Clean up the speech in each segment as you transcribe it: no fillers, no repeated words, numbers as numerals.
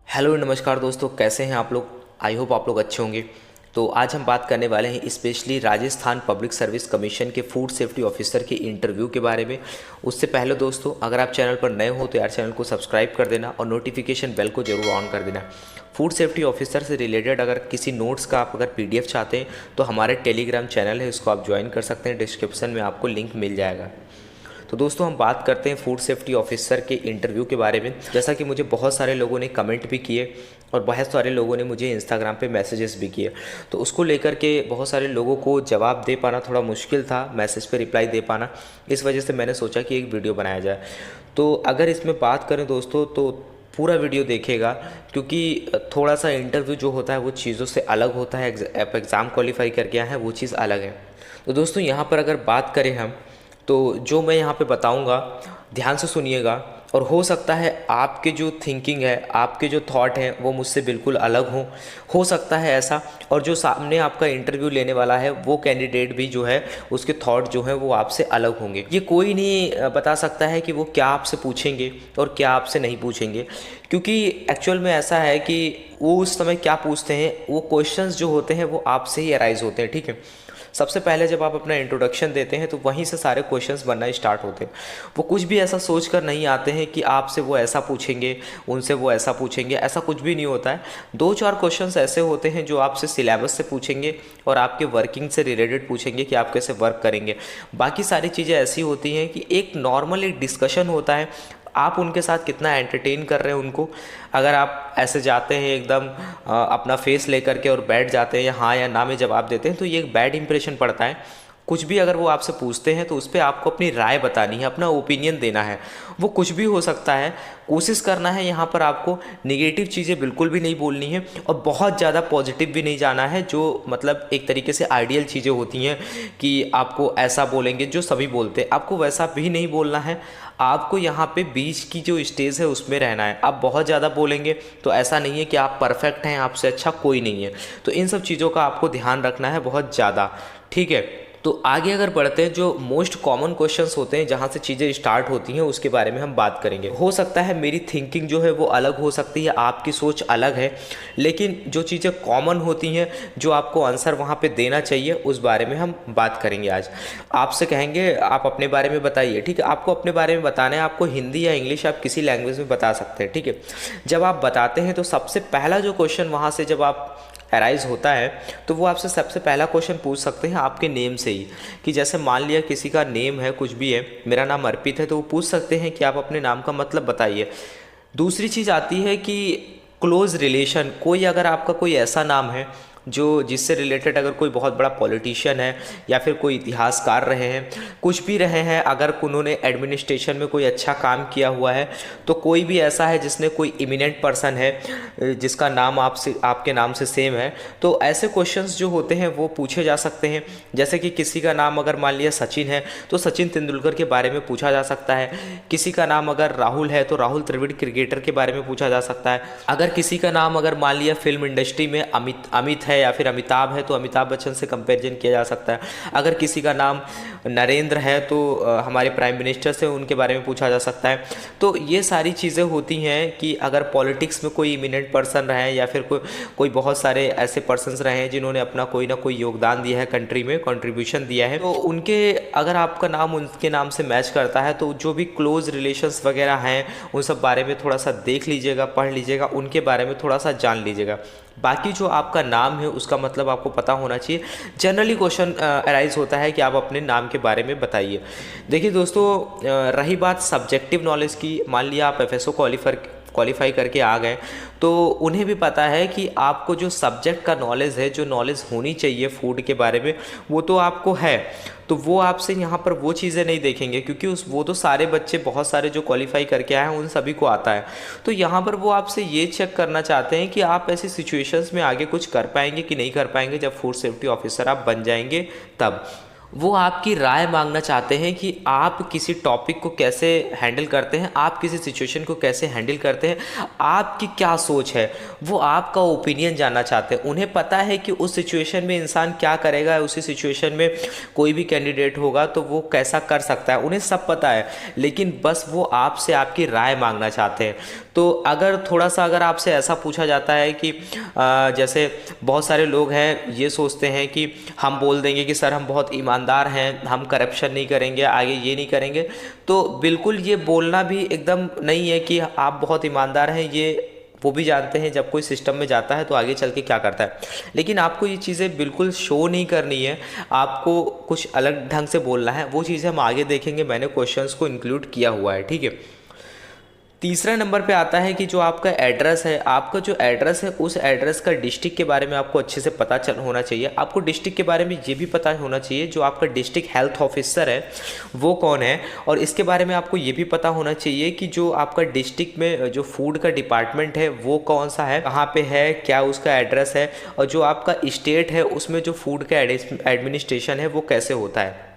Hello नमस्कार दोस्तों, कैसे हैं आप लोग। आई होप आप लोग अच्छे होंगे। तो आज हम बात करने वाले हैं specially Rajasthan public service commission के फूड सेफ्टी ऑफिसर के इंटरव्यू के बारे में। उससे पहले दोस्तों, अगर आप चैनल पर नए हो तो यार चैनल को सब्सक्राइब कर देना और नोटिफिकेशन बेल को जरूर ऑन कर देना। फूड सेफ्टी ऑफिसर से रिलेटेड अगर किसी नोट्स का आप अगर पीडीएफ चाहते हैं तो हमारे टेलीग्राम चैनल है, इसको आप ज्वाइन कर सकते हैं। डिस्क्रिप्शन में आपको लिंक मिल जाएगा। तो दोस्तों, हम बात करते हैं फूड सेफ्टी ऑफिसर के इंटरव्यू के बारे में। जैसा कि मुझे बहुत सारे लोगों ने कमेंट भी किए और बहुत सारे लोगों ने मुझे इंस्टाग्राम पे मैसेजेस भी किए, तो उसको लेकर के बहुत सारे लोगों को जवाब दे पाना थोड़ा मुश्किल था, मैसेज पे रिप्लाई दे पाना। इस वजह से मैंने सोचा कि एक वीडियो बनाया जाए। तो अगर इसमें बात करें दोस्तों तो पूरा वीडियो देखेगा, क्योंकि थोड़ा सा इंटरव्यू जो होता है वो चीज़ों से अलग होता है। आप एग्ज़ाम क्वालिफाई करके आए हैं वो चीज़ अलग है। तो दोस्तों, यहाँ पर अगर बात करें हम, तो जो मैं यहाँ पे बताऊँगा ध्यान से सुनिएगा। और हो सकता है आपके जो थिंकिंग है, आपके जो थॉट हैं वो मुझसे बिल्कुल अलग हो सकता है ऐसा। और जो सामने आपका इंटरव्यू लेने वाला है वो कैंडिडेट भी जो है उसके थॉट जो है वो आपसे अलग होंगे। ये कोई नहीं बता सकता है कि वो क्या आपसे पूछेंगे और क्या आपसे नहीं पूछेंगे, क्योंकि एक्चुअल में ऐसा है कि वो उस समय क्या पूछते हैं, वो क्वेश्चंस जो होते हैं वो आपसे ही अराइज होते हैं। ठीक है, सबसे पहले जब आप अपना इंट्रोडक्शन देते हैं तो वहीं से सारे क्वेश्चंस बनना स्टार्ट होते हैं। वो कुछ भी ऐसा सोच कर नहीं आते हैं कि आपसे वो ऐसा पूछेंगे, उनसे वो ऐसा पूछेंगे, ऐसा कुछ भी नहीं होता है। 2-4 क्वेश्चंस ऐसे होते हैं जो आपसे सिलेबस से पूछेंगे और आपके वर्किंग से रिलेटेड पूछेंगे कि आप कैसे वर्क करेंगे। बाकी सारी चीज़ें ऐसी होती हैं कि एक नॉर्मल एक डिस्कशन होता है, आप उनके साथ कितना एंटरटेन कर रहे हैं उनको। अगर आप ऐसे जाते हैं एकदम अपना फेस लेकर के और बैठ जाते हैं या हाँ या ना में जवाब देते हैं तो ये एक बैड इंप्रेशन पड़ता है। कुछ भी अगर वो आपसे पूछते हैं तो उस पर आपको अपनी राय बतानी है, अपना ओपिनियन देना है। वो कुछ भी हो सकता है, कोशिश करना है यहाँ पर आपको नेगेटिव चीज़ें बिल्कुल भी नहीं बोलनी है और बहुत ज़्यादा पॉजिटिव भी नहीं जाना है, जो मतलब एक तरीके से आइडियल चीज़ें होती हैं कि आपको ऐसा बोलेंगे जो सभी बोलते हैं, आपको वैसा भी नहीं बोलना है। आपको यहाँ पे बीच की जो स्टेज है उसमें रहना है। आप बहुत ज़्यादा बोलेंगे तो ऐसा नहीं है कि आप परफेक्ट हैं, आपसे अच्छा कोई नहीं है। तो इन सब चीज़ों का आपको ध्यान रखना है बहुत ज़्यादा। ठीक है, तो आगे अगर बढ़ते हैं, जो मोस्ट कॉमन क्वेश्चंस होते हैं जहाँ से चीज़ें स्टार्ट होती हैं उसके बारे में हम बात करेंगे। हो सकता है मेरी थिंकिंग जो है वो अलग हो सकती है, आपकी सोच अलग है, लेकिन जो चीज़ें कॉमन होती हैं जो आपको आंसर वहाँ पे देना चाहिए उस बारे में हम बात करेंगे आज। आपसे कहेंगे आप अपने बारे में बताइए। ठीक है, आपको अपने बारे में बताना है, आपको हिंदी या इंग्लिश आप किसी लैंग्वेज में बता सकते हैं। ठीक है, जब आप बताते हैं तो सबसे पहला जो क्वेश्चन वहाँ से जब आप अराइज होता है तो वो आपसे सबसे पहला क्वेश्चन पूछ सकते हैं आपके नेम से ही। कि जैसे मान लिया किसी का नेम है, कुछ भी है, मेरा नाम अर्पित है, तो वो पूछ सकते हैं कि आप अपने नाम का मतलब बताइए। दूसरी चीज़ आती है कि क्लोज रिलेशन, कोई अगर आपका कोई ऐसा नाम है जो जिससे रिलेटेड अगर कोई बहुत बड़ा पॉलिटिशियन है या फिर कोई इतिहासकार रहे हैं, कुछ भी रहे हैं, अगर उन्होंने एडमिनिस्ट्रेशन में कोई अच्छा काम किया हुआ है, तो कोई भी ऐसा है जिसने कोई इमिनेंट पर्सन है जिसका नाम आपसे आपके नाम से सेम है, तो ऐसे क्वेश्चंस जो होते हैं वो पूछे जा सकते हैं। जैसे कि किसी का नाम अगर मान लिया सचिन है तो सचिन तेंदुलकर के बारे में पूछा जा सकता है। किसी का नाम अगर राहुल है तो राहुल द्रविड़ क्रिकेटर के बारे में पूछा जा सकता है। अगर किसी का नाम अगर मान लिया फिल्म इंडस्ट्री में अमित है या फिर अमिताभ है तो अमिताभ बच्चन से कंपैरिजन किया जा सकता है। अगर किसी का नाम नरेंद्र है तो हमारे प्राइम मिनिस्टर से उनके बारे में पूछा जा सकता है। तो ये सारी चीज़ें होती हैं कि अगर पॉलिटिक्स में कोई इमिनेंट पर्सन रहे हैं या फिर कोई बहुत सारे ऐसे पर्सन्स रहे हैं जिन्होंने अपना कोई ना कोई योगदान दिया है कंट्री में, कंट्रीब्यूशन दिया है, तो उनके अगर आपका नाम उनके नाम से मैच करता है तो जो भी क्लोज रिलेशंस वगैरह हैं उन सब बारे में थोड़ा सा देख लीजिएगा, पढ़ लीजिएगा, उनके बारे में थोड़ा सा जान लीजिएगा। बाकी जो आपका नाम है उसका मतलब आपको पता होना चाहिए। जनरली क्वेश्चन अराइज होता है कि आप अपने नाम के बारे में बताइए। देखिए दोस्तों, रही बात सब्जेक्टिव नॉलेज की, मान लिया आप एफएसओ क्वालिफाई करके आ गए तो उन्हें भी पता है कि आपको जो सब्जेक्ट का नॉलेज है, जो नॉलेज होनी चाहिए फूड के बारे में, वो तो आपको है। तो वो आपसे यहाँ पर वो चीज़ें नहीं देखेंगे, क्योंकि वो तो सारे बच्चे बहुत सारे जो क्वालिफाई करके आए हैं उन सभी को आता है। तो यहाँ पर वो आपसे ये चेक करना चाहते हैं कि आप ऐसी सिचुएशंस में आगे कुछ कर पाएंगे कि नहीं कर पाएंगे जब फूड सेफ्टी ऑफिसर आप बन जाएंगे तब। वो आपकी राय मांगना चाहते हैं कि आप किसी टॉपिक को कैसे हैंडल करते हैं, आप किसी सिचुएशन को कैसे हैंडल करते हैं, आपकी क्या सोच है, वो आपका ओपिनियन जानना चाहते हैं। उन्हें पता है कि उस सिचुएशन में इंसान क्या करेगा, उसी सिचुएशन में कोई भी कैंडिडेट होगा तो वो कैसा कर सकता है, उन्हें सब पता है, लेकिन बस वो आपसे आपकी राय मांगना चाहते हैं। तो अगर आपसे ऐसा पूछा जाता है कि जैसे बहुत सारे लोग हैं ये सोचते हैं कि हम बोल देंगे कि सर हम बहुत ईमानदार हैं, हम करप्शन नहीं करेंगे, आगे ये नहीं करेंगे, तो बिल्कुल ये बोलना भी एकदम नहीं है कि आप बहुत ईमानदार हैं। ये वो भी जानते हैं जब कोई सिस्टम में जाता है तो आगे चल के क्या करता है, लेकिन आपको ये चीज़ें बिल्कुल शो नहीं करनी है, आपको कुछ अलग ढंग से बोलना है। वो चीज़ें हम आगे देखेंगे, मैंने क्वेश्चंस को इंक्लूड किया हुआ है, ठीक है। तीसरा नंबर पे आता है कि जो आपका एड्रेस है, आपका जो एड्रेस है उस एड्रेस का डिस्ट्रिक्ट के बारे में आपको अच्छे से पता चल होना चाहिए। आपको डिस्ट्रिक्ट के बारे में ये भी पता होना चाहिए जो आपका डिस्ट्रिक्ट हेल्थ ऑफिसर है वो कौन है, और इसके बारे में आपको ये भी पता होना चाहिए कि जो आपका डिस्ट्रिक्ट में जो फूड का डिपार्टमेंट है वो कौन सा है, कहाँ पे है, क्या उसका एड्रेस है, और जो आपका स्टेट है उसमें जो फूड का एडमिनिस्ट्रेशन है वो कैसे होता है।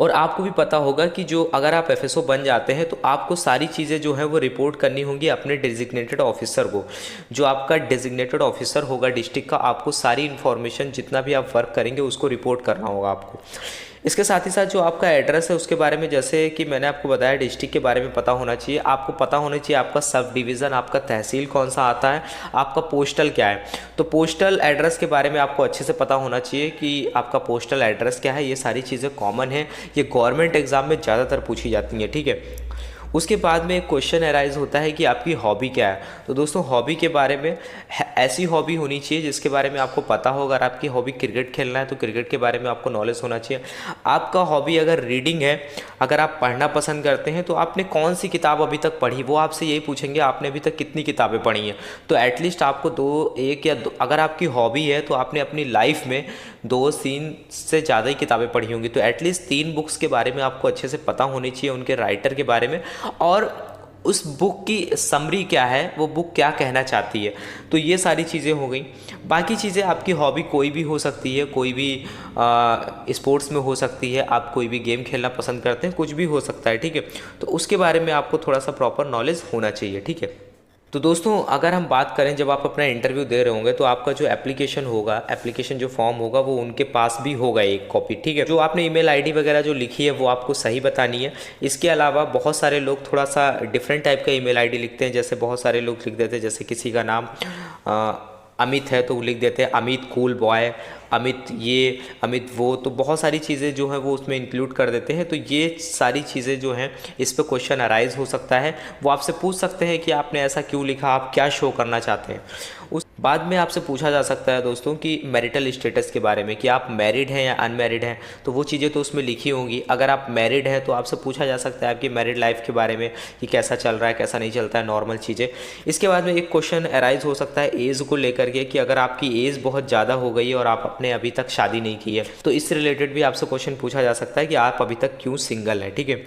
और आपको भी पता होगा कि जो अगर आप एफएसओ बन जाते हैं तो आपको सारी चीज़ें जो है वो रिपोर्ट करनी होंगी अपने डेजिग्नेटेड ऑफिसर को। जो आपका डेजिग्नेटेड ऑफिसर होगा डिस्ट्रिक्ट का, आपको सारी इन्फॉर्मेशन जितना भी आप वर्क करेंगे उसको रिपोर्ट करना होगा आपको। इसके साथ ही साथ जो आपका एड्रेस है उसके बारे में, जैसे कि मैंने आपको बताया डिस्ट्रिक्ट के बारे में पता होना चाहिए, आपको पता होना चाहिए आपका सब डिवीज़न, आपका तहसील कौन सा आता है, आपका पोस्टल क्या है। तो पोस्टल एड्रेस के बारे में आपको अच्छे से पता होना चाहिए कि आपका पोस्टल एड्रेस क्या है। ये सारी चीज़ें कॉमन है, ये गवर्नमेंट एग्जाम में ज़्यादातर पूछी जाती हैं, ठीक है। उसके बाद में एक क्वेश्चन अराइज होता है कि आपकी हॉबी क्या है। तो दोस्तों हॉबी के बारे में ऐसी हॉबी होनी चाहिए जिसके बारे में आपको पता हो। अगर आपकी हॉबी क्रिकेट खेलना है तो क्रिकेट के बारे में आपको नॉलेज होना चाहिए। आपका हॉबी अगर रीडिंग है, अगर आप पढ़ना पसंद करते हैं तो आपने कौन सी किताब अभी तक पढ़ी, वो आपसे यही पूछेंगे आपने अभी तक कितनी किताबें पढ़ी हैं। तो एटलीस्ट आपको एक या दो, अगर आपकी हॉबी है तो आपने अपनी लाइफ में 2-3 से ज़्यादा ही किताबें पढ़ी होंगी। तो एटलीस्ट 3 बुक्स के बारे में आपको अच्छे से पता होनी चाहिए, उनके राइटर के बारे में, और उस बुक की समरी क्या है, वो बुक क्या कहना चाहती है। तो ये सारी चीज़ें हो गई। बाकी चीज़ें आपकी हॉबी कोई भी हो सकती है, कोई भी स्पोर्ट्स में हो सकती है, आप कोई भी गेम खेलना पसंद करते हैं, कुछ भी हो सकता है, ठीक है। तो उसके बारे में आपको थोड़ा सा प्रॉपर नॉलेज होना चाहिए, ठीक है। तो दोस्तों अगर हम बात करें जब आप अपना इंटरव्यू दे रहे होंगे तो आपका जो एप्लीकेशन होगा, एप्लीकेशन जो फॉर्म होगा वो उनके पास भी होगा एक कॉपी, ठीक है। जो आपने ईमेल आईडी वगैरह जो लिखी है वो आपको सही बतानी है। इसके अलावा बहुत सारे लोग थोड़ा सा डिफरेंट टाइप का ईमेल आईडी लिखते हैं। जैसे बहुत सारे लोग लिख देते हैं, जैसे किसी का नाम अमित है तो वो लिख देते हैं अमित कूल बॉय, अमित ये, अमित वो। तो बहुत सारी चीज़ें जो हैं वो उसमें इंक्लूड कर देते हैं। तो ये सारी चीज़ें जो हैं इस पर क्वेश्चन अराइज हो सकता है। वो आपसे पूछ सकते हैं कि आपने ऐसा क्यों लिखा, आप क्या शो करना चाहते हैं। उस बाद में आपसे पूछा जा सकता है दोस्तों कि मैरिटल स्टेटस के बारे में, कि आप मैरिड हैं या अनमैरिड हैं। तो वो चीज़ें तो उसमें लिखी होंगी। अगर आप मैरिड हैं तो आपसे पूछा जा सकता है आपकी मैरिड लाइफ के बारे में कि कैसा चल रहा है, कैसा नहीं चलता है, नॉर्मल चीज़ें। इसके बाद में एक क्वेश्चन अराइज हो सकता है एज को लेकर के, कि अगर आपकी एज बहुत ज़्यादा हो गई है और आप अपने अभी तक शादी नहीं की है तो इससे रिलेटेड भी आपसे क्वेश्चन पूछा जा सकता है कि आप अभी तक क्यों सिंगल हैं, ठीक है।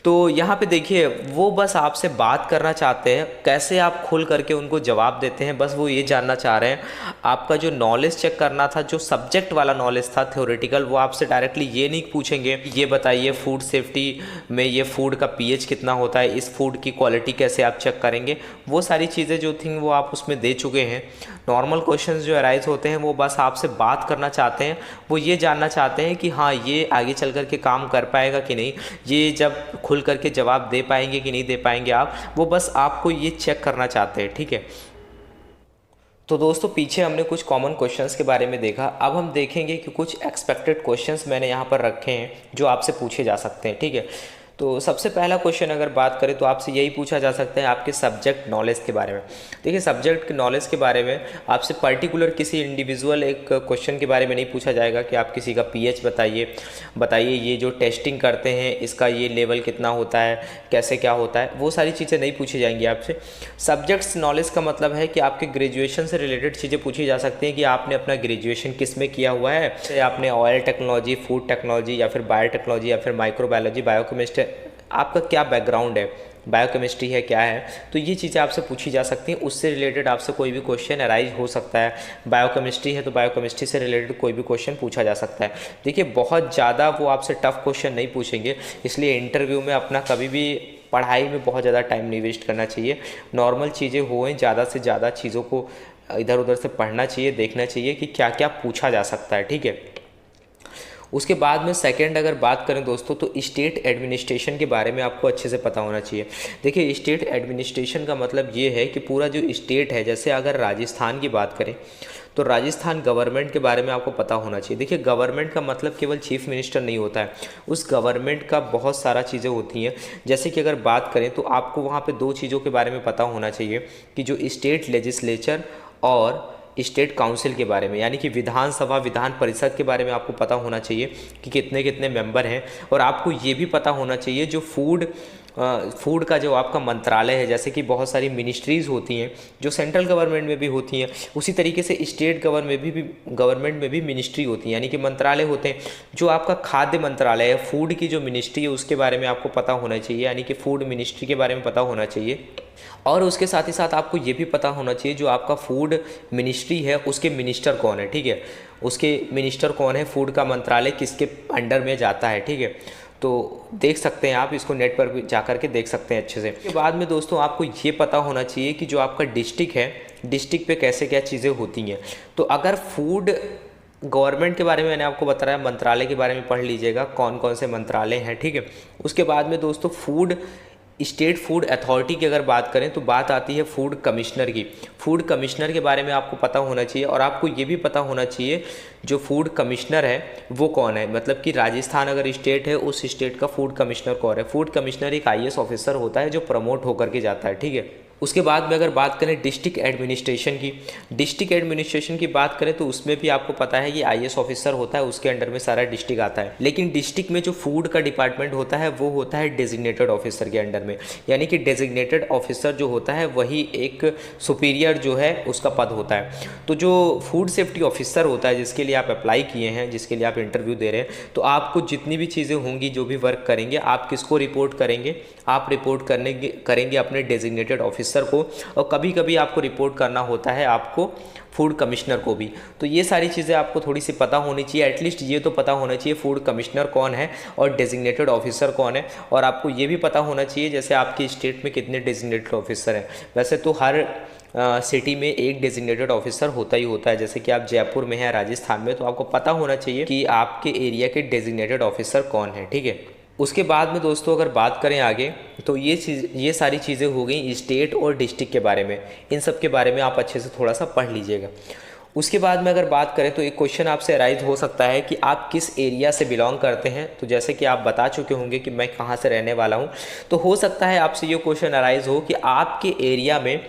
तो यहाँ पे देखिए वो बस आपसे बात करना चाहते हैं, कैसे आप खुल करके उनको जवाब देते हैं, बस वो ये जानना चाह रहे हैं। आपका जो नॉलेज चेक करना था, जो सब्जेक्ट वाला नॉलेज था थ्योरेटिकल, वो आपसे डायरेक्टली ये नहीं पूछेंगे ये बताइए फूड सेफ्टी में ये फूड का पीएच कितना होता है, इस फूड की क्वालिटी कैसे आप चेक करेंगे। वो सारी चीज़ें जो थी वो आप उसमें दे चुके हैं। नॉर्मल क्वेश्चंस जो अराइज होते हैं वो बस आपसे बात करना चाहते हैं, वो ये जानना चाहते हैं कि हाँ ये आगे चल कर के काम कर पाएगा कि नहीं, ये जब खुल करके जवाब दे पाएंगे कि नहीं दे पाएंगे आप, वो बस आपको ये चेक करना चाहते हैं, ठीक है। तो दोस्तों पीछे हमने कुछ कॉमन क्वेश्चंस के बारे में देखा। अब हम देखेंगे कि कुछ एक्सपेक्टेड क्वेश्चंस मैंने यहाँ पर रखे हैं जो आपसे पूछे जा सकते हैं, ठीक है। तो सबसे पहला क्वेश्चन अगर बात करें तो आपसे यही पूछा जा सकता है आपके सब्जेक्ट नॉलेज के बारे में। देखिए सब्जेक्ट नॉलेज के बारे में आपसे पर्टिकुलर किसी इंडिविजुअल एक क्वेश्चन के बारे में नहीं पूछा जाएगा कि आप किसी का पीएच बताइए ये जो टेस्टिंग करते हैं इसका ये लेवल कितना होता है, कैसे क्या होता है, वो सारी चीज़ें नहीं पूछी जाएंगी आपसे। सब्जेक्ट्स नॉलेज का मतलब है कि आपके ग्रेजुएशन से रिलेटेड चीज़ें पूछी जा सकती हैं कि आपने अपना ग्रेजुएशन किस में किया हुआ है, जैसे आपने ऑयल टेक्नोलॉजी, फूड टेक्नोलॉजी या फिर बायोटेक्नोलॉजी या फिर माइक्रोबायोलॉजी, बायोकेमिस्ट्री, आपका क्या बैकग्राउंड है, बायोकेमिस्ट्री है क्या है, तो ये चीज़ें आपसे पूछी जा सकती हैं। उससे रिलेटेड आपसे कोई भी क्वेश्चन अराइज हो सकता है। बायोकेमिस्ट्री है तो बायोकेमिस्ट्री से रिलेटेड कोई भी क्वेश्चन पूछा जा सकता है। देखिए बहुत ज़्यादा वो आपसे टफ क्वेश्चन नहीं पूछेंगे, इसलिए इंटरव्यू में अपना कभी भी पढ़ाई में बहुत ज़्यादा टाइम नहीं वेस्ट करना चाहिए। नॉर्मल चीज़ें होएं, ज़्यादा से ज़्यादा चीज़ों को इधर उधर से पढ़ना चाहिए, देखना चाहिए कि क्या क्या पूछा जा सकता है, ठीक है। उसके बाद में सेकंड अगर बात करें दोस्तों, तो स्टेट एडमिनिस्ट्रेशन के बारे में आपको अच्छे से पता होना चाहिए। देखिए स्टेट एडमिनिस्ट्रेशन का मतलब ये है कि पूरा जो स्टेट है, जैसे अगर राजस्थान की बात करें तो राजस्थान गवर्नमेंट के बारे में आपको पता होना चाहिए। देखिए गवर्नमेंट का मतलब केवल चीफ मिनिस्टर नहीं होता है, उस गवर्नमेंट का बहुत सारा चीज़ें होती हैं। जैसे कि अगर बात करें तो आपको वहाँ पे दो चीज़ों के बारे में पता होना चाहिए कि जो स्टेट लेजिस्लेचर और स्टेट काउंसिल के बारे में, यानी कि विधानसभा विधान परिषद के बारे में आपको पता होना चाहिए कि कितने कितने मेंबर हैं। और आपको ये भी पता होना चाहिए जो फूड का जो आपका मंत्रालय है, जैसे कि बहुत सारी मिनिस्ट्रीज़ होती हैं जो सेंट्रल गवर्नमेंट में भी होती हैं, उसी तरीके से स्टेट गवर्नमेंट में भी मिनिस्ट्री होती है, यानी कि मंत्रालय होते हैं। जो आपका खाद्य मंत्रालय है, फूड की जो मिनिस्ट्री है, उसके बारे में आपको पता होना चाहिए, यानी कि फूड मिनिस्ट्री के बारे में पता होना चाहिए। और उसके साथ ही साथ आपको ये भी पता होना चाहिए जो आपका फूड मिनिस्ट्री है उसके मिनिस्टर कौन है, ठीक है। उसके मिनिस्टर कौन है, फूड का मंत्रालय किसके अंडर में जाता है, ठीक है। तो देख सकते हैं आप इसको नेट पर भी जा कर के देख सकते हैं अच्छे से। उसके बाद में दोस्तों आपको ये पता होना चाहिए कि जो आपका डिस्ट्रिक्ट है, डिस्ट्रिक्ट पे कैसे क्या चीज़ें होती हैं। तो अगर फूड गवर्नमेंट के बारे में मैंने आपको बताया, मंत्रालय के बारे में पढ़ लीजिएगा कौन कौन से मंत्रालय हैं, ठीक है। उसके बाद में दोस्तों स्टेट फूड अथॉरिटी की अगर बात करें तो बात आती है फूड कमिश्नर की। फूड कमिश्नर के बारे में आपको पता होना चाहिए, और आपको ये भी पता होना चाहिए जो फूड कमिश्नर है वो कौन है। मतलब कि राजस्थान अगर स्टेट है, उस स्टेट का फूड कमिश्नर कौन है। फूड कमिश्नर एक IAS ऑफिसर होता है जो प्रमोट होकर के जाता है, ठीक है। उसके बाद में अगर बात करें डिस्ट्रिक्ट एडमिनिस्ट्रेशन की बात करें तो उसमें भी आपको पता है कि IAS ऑफिसर होता है, उसके अंडर में सारा डिस्ट्रिक्ट आता है। लेकिन डिस्ट्रिक्ट में जो फूड का डिपार्टमेंट होता है वो होता है डेजिग्नेटेड ऑफिसर के अंडर में, यानी कि डेजिग्नेटेड ऑफिसर जो होता है वही एक सुपीरियर जो है उसका पद होता है। तो जो फूड सेफ्टी ऑफिसर होता है जिसके लिए आप अप्लाई किए हैं, जिसके लिए आप इंटरव्यू दे रहे हैं, तो आपको जितनी भी चीज़ें होंगी, जो भी वर्क करेंगे, आप किसको रिपोर्ट करेंगे, आप रिपोर्ट करेंगे अपने डेजिग्नेटेड ऑफिसर को। और कभी कभी आपको रिपोर्ट करना होता है आपको फूड कमिश्नर को भी। तो ये सारी चीज़ें आपको थोड़ी सी पता होनी चाहिए, एटलीस्ट ये तो पता होना चाहिए फूड कमिश्नर कौन है और डेजिग्नेटेड ऑफिसर कौन है। और आपको ये भी पता होना चाहिए जैसे आपकी स्टेट में कितने डेजिग्नेटेड ऑफिसर हैं। वैसे तो हर सिटी में एक डेजिग्नेटेड ऑफिसर होता ही होता है। जैसे कि आप जयपुर में हैं राजस्थान में, तो आपको पता होना चाहिए कि आपके एरिया के डेजिग्नेटेड ऑफिसर कौन है, ठीक है। उसके बाद में दोस्तों अगर बात करें आगे, तो ये सारी चीज़ें हो गई स्टेट और डिस्ट्रिक्ट के बारे में। इन सब के बारे में आप अच्छे से थोड़ा सा पढ़ लीजिएगा। उसके बाद में अगर बात करें तो एक क्वेश्चन आपसे अराइज हो सकता है कि आप किस एरिया से बिलोंग करते हैं। तो जैसे कि आप बता चुके होंगे कि मैं कहाँ से रहने वाला हूँ, तो हो सकता है आपसे ये क्वेश्चन अराइज हो कि आपके एरिया में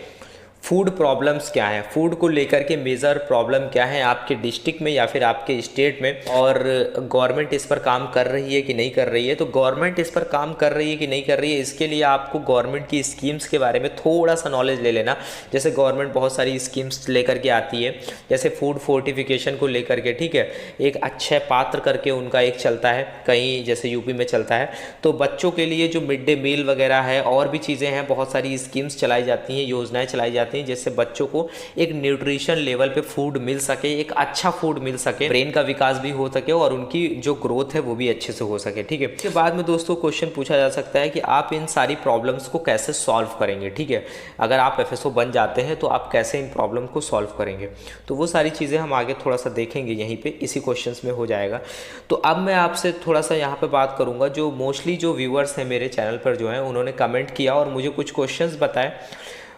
फूड प्रॉब्लम्स क्या हैं, फूड को लेकर के मेजर प्रॉब्लम क्या है आपके डिस्ट्रिक्ट में या फिर आपके स्टेट में, और गवर्नमेंट इस पर काम कर रही है कि नहीं कर रही है। तो गवर्नमेंट इस पर काम कर रही है कि नहीं कर रही है, इसके लिए आपको गवर्नमेंट की स्कीम्स के बारे में थोड़ा सा नॉलेज ले लेना। जैसे गवर्नमेंट बहुत सारी स्कीम्स लेकर के आती है, जैसे फूड फोर्टिफिकेशन को लेकर के, ठीक है। एक अच्छे पात्र करके उनका एक चलता है, कहीं जैसे यूपी में चलता है। तो बच्चों के लिए जो मिड डे मील वगैरह है और भी चीज़ें हैं, बहुत सारी स्कीम्स चलाई जाती हैं, योजनाएँ चलाई जाती हैं, जिससे बच्चों को एक न्यूट्रिशन लेवल पे फूड मिल सके, एक अच्छा फूड मिल सके, ब्रेन का विकास भी हो सके और उनकी जो ग्रोथ है वो भी अच्छे से हो सके, ठीक है। इसके बाद में दोस्तों क्वेश्चन पूछा जा सकता है कि आप इन सारी प्रॉब्लम्स को कैसे सॉल्व करेंगे, ठीक है। अगर आप FSO बन जाते हैं तो आप कैसे इन प्रॉब्लम को सॉल्व करेंगे। तो वो सारी चीज़ें हम आगे थोड़ा सा देखेंगे, यहीं पे इसी क्वेश्चंस में हो जाएगा। तो अब मैं आपसे थोड़ा सा यहाँ पे बात करूँगा, जो मोस्टली जो व्यूअर्स हैं मेरे चैनल पर जो हैं, उन्होंने कमेंट किया और मुझे कुछ क्वेश्चंस बताए।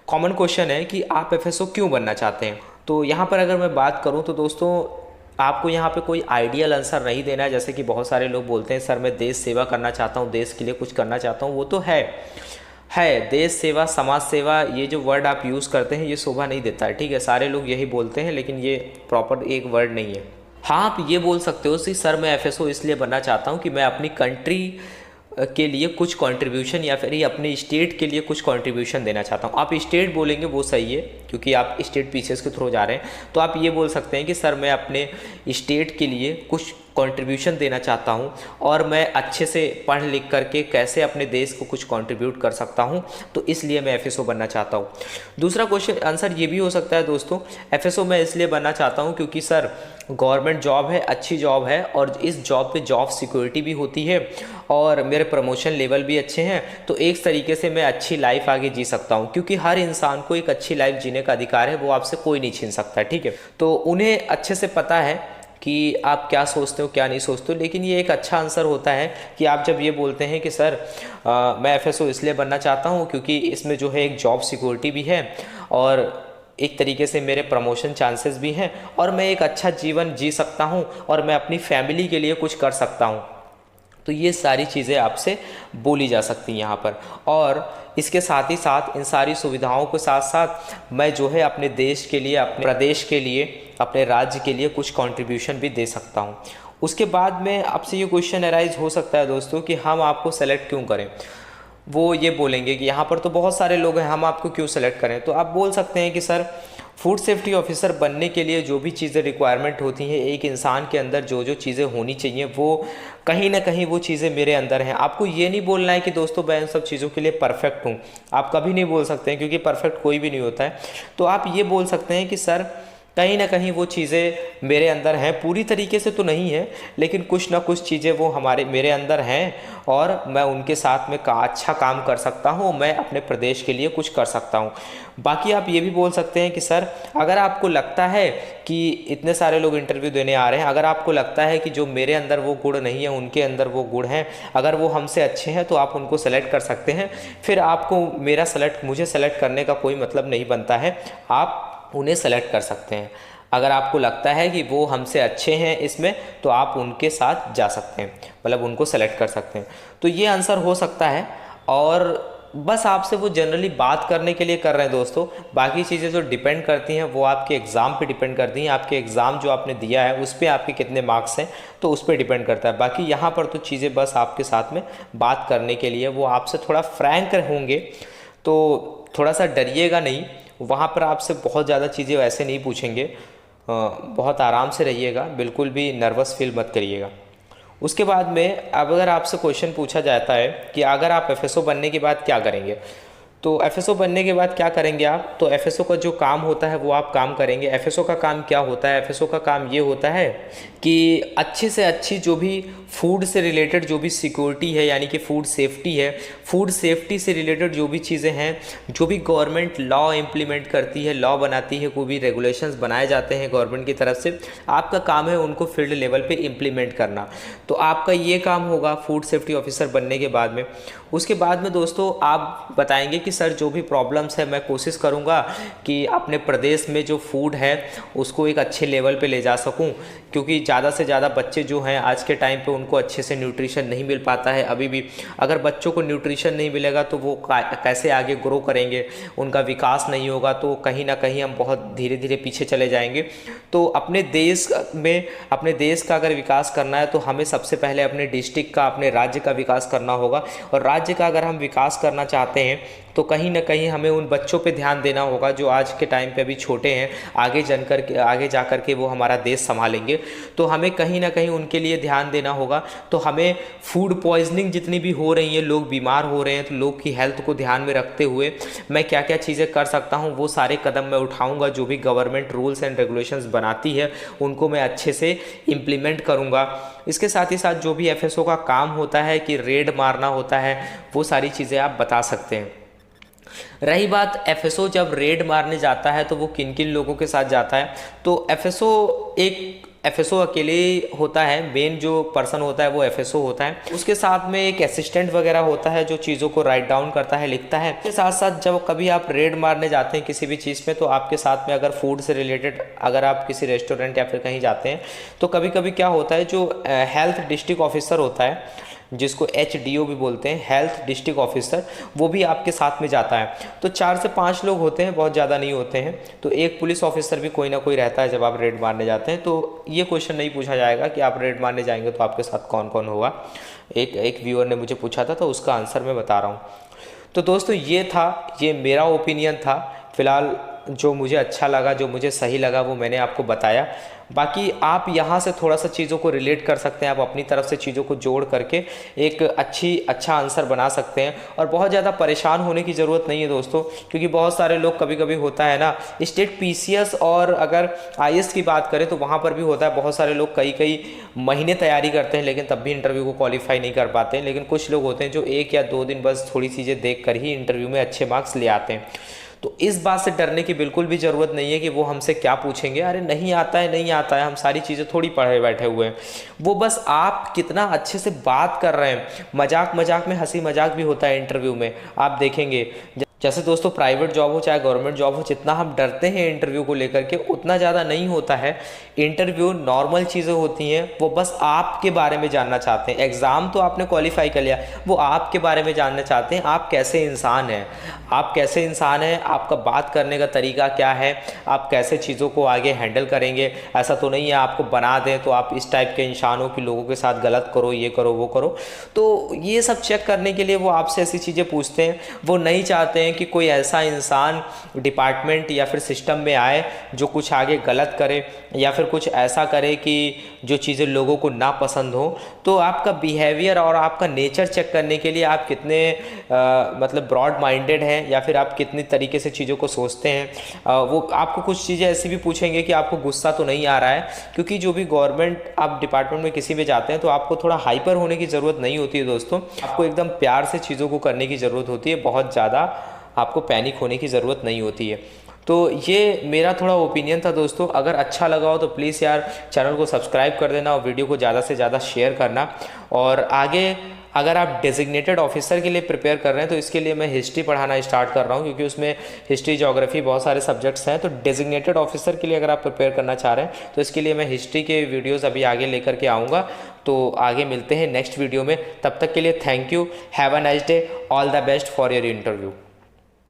कॉमन क्वेश्चन है कि आप FSO क्यों बनना चाहते हैं। तो यहाँ पर अगर मैं बात करूँ तो दोस्तों आपको यहाँ पे कोई आइडियल आंसर नहीं देना है। जैसे कि बहुत सारे लोग बोलते हैं सर मैं देश सेवा करना चाहता हूँ, देश के लिए कुछ करना चाहता हूँ, वो तो है देश सेवा, समाज सेवा, ये जो वर्ड आप यूज़ करते हैं ये शोभा नहीं देता है, ठीक है। सारे लोग यही बोलते हैं लेकिन ये प्रॉपर एक वर्ड नहीं है। हाँ, आप ये बोल सकते हो कि सर मैं FSO इसलिए बनना चाहता हूँ कि मैं अपनी कंट्री के लिए कुछ कंट्रीब्यूशन या फिर अपने स्टेट के लिए कुछ कंट्रीब्यूशन देना चाहता हूँ। आप स्टेट बोलेंगे वो सही है क्योंकि आप स्टेट पीसीएस के थ्रू जा रहे हैं। तो आप ये बोल सकते हैं कि सर मैं अपने स्टेट के लिए कुछ कंट्रीब्यूशन देना चाहता हूं और मैं अच्छे से पढ़ लिख करके कैसे अपने देश को कुछ कंट्रीब्यूट कर सकता हूं, तो इसलिए मैं एफएसओ बनना चाहता हूं। दूसरा क्वेश्चन आंसर ये भी हो सकता है दोस्तों, एफएसओ मैं इसलिए बनना चाहता हूं क्योंकि सर गवर्नमेंट जॉब है, अच्छी जॉब है और इस जॉब पे जॉब सिक्योरिटी भी होती है और मेरे प्रमोशन लेवल भी अच्छे हैं, तो एक तरीके से मैं अच्छी लाइफ आगे जी सकता हूं, क्योंकि हर इंसान को एक अच्छी लाइफ जीने का अधिकार है, वो आपसे कोई नहीं छीन सकता, ठीक है। तो उन्हें अच्छे से पता है कि आप क्या सोचते हो क्या नहीं सोचते हो, लेकिन ये एक अच्छा आंसर होता है कि आप जब ये बोलते हैं कि सर मैं एफएसओ इसलिए बनना चाहता हूँ क्योंकि इसमें जो है एक जॉब सिक्योरिटी भी है और एक तरीके से मेरे प्रमोशन चांसेस भी हैं और मैं एक अच्छा जीवन जी सकता हूँ और मैं अपनी फैमिली के लिए कुछ कर सकता हूँ, तो ये सारी चीज़ें आपसे बोली जा सकती हैं यहाँ पर। और इसके साथ ही साथ इन सारी सुविधाओं के साथ साथ मैं जो है अपने देश के लिए, अपने प्रदेश के लिए, अपने राज्य के लिए कुछ कंट्रीब्यूशन भी दे सकता हूँ। उसके बाद में आपसे ये क्वेश्चन अराइज हो सकता है दोस्तों कि हम आपको सेलेक्ट क्यों करें। वो ये बोलेंगे कि यहाँ पर तो बहुत सारे लोग हैं, हम आपको क्यों सेलेक्ट करें। तो आप बोल सकते हैं कि सर फूड सेफ्टी ऑफिसर बनने के लिए जो भी चीज़ें रिक्वायरमेंट होती हैं, एक इंसान के अंदर जो जो चीज़ें होनी चाहिए वो कहीं ना कहीं वो चीज़ें मेरे अंदर हैं। आपको ये नहीं बोलना है कि दोस्तों मैं इन सब चीज़ों के लिए परफेक्ट हूँ, आप कभी नहीं बोल सकते हैं क्योंकि परफेक्ट कोई भी नहीं होता है। तो आप ये बोल सकते हैं कि सर कहीं ना कहीं वो चीज़ें मेरे अंदर हैं, पूरी तरीके से तो नहीं है लेकिन कुछ ना कुछ चीज़ें वो मेरे अंदर हैं और मैं उनके साथ में अच्छा काम कर सकता हूँ, मैं अपने प्रदेश के लिए कुछ कर सकता हूँ। बाकी आप ये भी बोल सकते हैं कि सर अगर आपको लगता है कि इतने सारे लोग इंटरव्यू देने आ रहे हैं, अगर आपको लगता है कि जो मेरे अंदर वो गुण नहीं है उनके अंदर वो गुण हैं, अगर वो हमसे अच्छे हैं तो आप उनको सेलेक्ट कर सकते हैं। फिर आपको मुझे सेलेक्ट करने का कोई मतलब नहीं बनता है, आप उन्हें सेलेक्ट कर सकते हैं। अगर आपको लगता है कि वो हमसे अच्छे हैं इसमें तो आप उनके साथ जा सकते हैं, मतलब उनको सेलेक्ट कर सकते हैं। तो ये आंसर हो सकता है और बस आपसे वो जनरली बात करने के लिए कर रहे हैं दोस्तों। बाकी चीज़ें जो डिपेंड करती हैं वो आपके एग्ज़ाम पे डिपेंड करती हैं, आपके एग्ज़ाम जो आपने दिया है उस पर आपके कितने मार्क्स हैं तो उस पर डिपेंड करता है। बाकी यहाँ पर तो चीज़ें बस आपके साथ में बात करने के लिए, वो आपसे थोड़ा फ्रैंक होंगे, तो थोड़ा सा डरिएगा नहीं, वहाँ पर आपसे बहुत ज़्यादा चीज़ें वैसे नहीं पूछेंगे, बहुत आराम से रहिएगा, बिल्कुल भी नर्वस फील मत करिएगा। उसके बाद में अब अगर आपसे क्वेश्चन पूछा जाता है कि अगर आप एफएसओ बनने के बाद क्या करेंगे, तो एफएसओ बनने के बाद क्या करेंगे आप, तो एफएसओ का जो काम होता है वो आप काम करेंगे। एफएसओ का काम क्या होता है, एफएसओ का काम ये होता है कि अच्छे से अच्छी जो भी फूड से रिलेटेड जो भी सिक्योरिटी है, यानी कि फूड सेफ्टी है, फूड सेफ्टी से रिलेटेड जो भी चीज़ें हैं, जो भी गवर्नमेंट लॉ इम्प्लीमेंट करती है, लॉ बनाती है, कोई भी रेगुलेशंस बनाए जाते हैं गवर्नमेंट की तरफ से, आपका काम है उनको फील्ड लेवल पे इम्प्लीमेंट करना। तो आपका ये काम होगा फूड सेफ्टी ऑफिसर बनने के बाद में। उसके बाद में दोस्तों आप बताएंगे कि सर जो भी प्रॉब्लम्स है मैं कोशिश करूँगा कि अपने प्रदेश में जो फूड है उसको एक अच्छे लेवल पे ले जा सकूँ, क्योंकि ज़्यादा से ज़्यादा बच्चे जो हैं आज के टाइम पे उनको अच्छे से न्यूट्रिशन नहीं मिल पाता है अभी भी। अगर बच्चों को न्यूट्रिशन नहीं मिलेगा तो वो कैसे आगे ग्रो करेंगे, उनका विकास नहीं होगा, तो कहीं ना कहीं हम बहुत धीरे धीरे पीछे चले जाएंगे। तो अपने देश का अगर विकास करना है तो हमें सबसे पहले अपने डिस्ट्रिक्ट का, अपने राज्य का विकास करना होगा। और राज्य का अगर हम विकास करना चाहते हैं तो कहीं ना कहीं हमें उन बच्चों पे ध्यान देना होगा जो आज के टाइम पे अभी छोटे हैं, आगे जा कर के वो हमारा देश संभालेंगे, तो हमें कहीं ना कहीं उनके लिए ध्यान देना होगा। तो हमें फूड पॉइजनिंग जितनी भी हो रही है, लोग बीमार हो रहे हैं, तो लोग की हेल्थ को ध्यान में रखते हुए मैं क्या क्या चीज़ें कर सकता हूँ वो सारे कदम मैं उठाऊँगा। जो भी गवर्नमेंट रूल्स एंड रेगुलेशंस बनाती है उनको मैं अच्छे से इम्प्लीमेंट करूँगा। इसके साथ ही साथ जो भी एफएसओ का काम होता है कि रेड मारना होता है, वो सारी चीज़ें आप बता सकते हैं। रही बात एफएसओ जब रेड मारने जाता है तो वो किन किन लोगों के साथ जाता है, तो एफएसओ अकेले होता है, मेन जो पर्सन होता है वो एफएसओ होता है। उसके साथ में एक असिस्टेंट वगैरह होता है जो चीज़ों को राइट डाउन करता है, लिखता है। इसके साथ साथ जब कभी आप रेड मारने जाते हैं किसी भी चीज़ में, तो आपके साथ में अगर फूड से रिलेटेड अगर आप किसी रेस्टोरेंट या फिर कहीं जाते हैं तो कभी कभी क्या होता है, जो हेल्थ डिस्ट्रिक्ट ऑफिसर होता है जिसको HDO भी बोलते हैं, हेल्थ डिस्ट्रिक्ट ऑफिसर, वो भी आपके साथ में जाता है। तो 4 से 5 लोग होते हैं, बहुत ज़्यादा नहीं होते हैं। तो एक पुलिस ऑफिसर भी कोई ना कोई रहता है जब आप रेड मारने जाते हैं। तो ये क्वेश्चन नहीं पूछा जाएगा कि आप रेड मारने जाएंगे तो आपके साथ कौन कौन होगा। एक व्यूअर ने मुझे पूछा था तो उसका आंसर मैं बता रहा हूँ। तो दोस्तों ये मेरा ओपिनियन था। फिलहाल जो मुझे अच्छा लगा, जो मुझे सही लगा, वो मैंने आपको बताया। बाकी आप यहाँ से थोड़ा सा चीज़ों को रिलेट कर सकते हैं, आप अपनी तरफ से चीज़ों को जोड़ करके एक अच्छा आंसर बना सकते हैं। और बहुत ज़्यादा परेशान होने की ज़रूरत नहीं है दोस्तों, क्योंकि बहुत सारे लोग कभी कभी होता है ना, स्टेट पीसीएस और अगर आईएएस की बात करें तो वहाँ पर भी होता है, बहुत सारे लोग कई कई महीने तैयारी करते हैं लेकिन तब भी इंटरव्यू को क्वालिफाई नहीं कर पाते हैं। लेकिन कुछ लोग होते हैं जो 1 या 2 दिन बस थोड़ी चीज़ें देख कर ही इंटरव्यू में अच्छे मार्क्स ले आते हैं। तो इस बात से डरने की बिल्कुल भी ज़रूरत नहीं है कि वो हमसे क्या पूछेंगे, अरे नहीं आता है नहीं आता है, हम सारी चीज़ें थोड़ी पढ़े बैठे हुए हैं। वो बस आप कितना अच्छे से बात कर रहे हैं, मजाक मजाक में हंसी मजाक भी होता है इंटरव्यू में, आप देखेंगे। जैसे दोस्तों प्राइवेट जॉब हो चाहे गवर्नमेंट जॉब हो, जितना हम डरते हैं इंटरव्यू को लेकर के उतना ज़्यादा नहीं होता है। इंटरव्यू नॉर्मल चीज़ें होती हैं, वो बस आपके बारे में जानना चाहते हैं। एग्ज़ाम तो आपने क्वालिफाई कर लिया, वो आपके बारे में जानना चाहते हैं, आप कैसे इंसान हैं, आप कैसे इंसान हैं, आपका बात करने का तरीका क्या है, आप कैसे चीज़ों को आगे हैंडल करेंगे। ऐसा तो नहीं है आपको बना दें तो आप इस टाइप के इंसान हो कि लोगों के साथ गलत करो, ये करो वो करो। तो ये सब चेक करने के लिए वो आपसे ऐसी चीज़ें पूछते हैं। वो नहीं चाहते कि कोई ऐसा इंसान डिपार्टमेंट या फिर सिस्टम में आए जो कुछ आगे गलत करे या फिर कुछ ऐसा करे कि जो चीज़ें लोगों को ना पसंद हो। तो आपका बिहेवियर और आपका नेचर चेक करने के लिए आप कितने मतलब ब्रॉड माइंडेड हैं या फिर आप कितनी तरीके से चीज़ों को सोचते हैं। वो आपको कुछ चीज़ें ऐसी भी पूछेंगे कि आपको गुस्सा तो नहीं आ रहा है, क्योंकि जो भी गवर्नमेंट आप डिपार्टमेंट में किसी में जाते हैं तो आपको थोड़ा हाइपर होने की ज़रूरत नहीं होती है दोस्तों। आपको एकदम प्यार से चीज़ों को करने की ज़रूरत होती है, बहुत ज़्यादा आपको पैनिक होने की ज़रूरत नहीं होती है। तो ये मेरा थोड़ा ओपिनियन था दोस्तों। अगर अच्छा लगा हो तो प्लीज़ यार चैनल को सब्सक्राइब कर देना और वीडियो को ज़्यादा से ज़्यादा शेयर करना। और आगे अगर आप डेजिग्नेटेड ऑफिसर के लिए प्रिपेयर कर रहे हैं तो इसके लिए मैं हिस्ट्री पढ़ाना स्टार्ट कर रहा हूँ, क्योंकि उसमें हिस्ट्री ज्योग्राफी बहुत सारे सब्जेक्ट्स हैं। तो डेजिग्नेटेड ऑफिसर के लिए अगर आप प्रिपेयर करना चाह रहे हैं तो इसके लिए मैं हिस्ट्री के वीडियोज़ अभी आगे लेकर के आऊँगा। तो आगे मिलते हैं नेक्स्ट वीडियो में, तब तक के लिए thank you, have a nice day, all the best for your interview.